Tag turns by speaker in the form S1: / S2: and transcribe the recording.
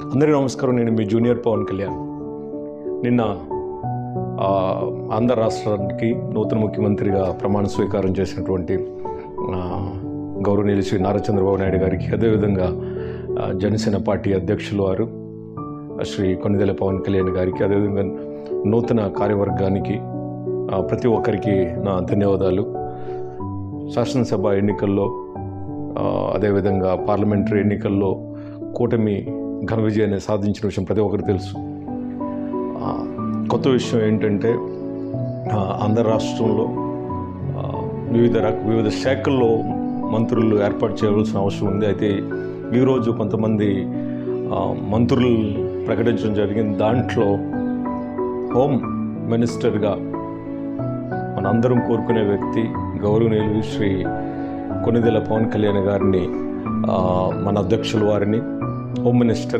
S1: అందరికీ నమస్కారం. నేను మీ జూనియర్ పవన్ కళ్యాణ్. నిన్న ఆంధ్ర రాష్ట్రానికి నూతన ముఖ్యమంత్రిగా ప్రమాణ స్వీకారం చేసినటువంటి గౌరవనీయులు శ్రీ నారా చంద్రబాబు నాయుడు గారికి, అదేవిధంగా జనసేన పార్టీ అధ్యక్షులు వారు శ్రీ కొణిదెల పవన్ కళ్యాణ్ గారికి, అదేవిధంగా నూతన కార్యవర్గానికి ప్రతి ఒక్కరికి నా ధన్యవాదాలు. శాసనసభ ఎన్నికల్లో అదేవిధంగా పార్లమెంటరీ ఎన్నికల్లో కూటమి ఘన విజయాన్ని సాధించిన విషయం ప్రతి ఒక్కరికి తెలుసు. కొత్త విషయం ఏంటంటే ఆంధ్ర రాష్ట్రంలో వివిధ శాఖల్లో మంత్రులు ఏర్పాటు చేయవలసిన అవసరం ఉంది. అయితే ఈరోజు కొంతమంది మంత్రులు ప్రకటించడం జరిగింది. దాంట్లో హోమ్ మినిస్టర్గా మనందరం కోరుకునే వ్యక్తి గౌరవనీయులు శ్రీ కొణిదెల పవన్ కళ్యాణ్ గారిని మన అధ్యక్షుల వారిని హోమ్ మినిస్టర్గా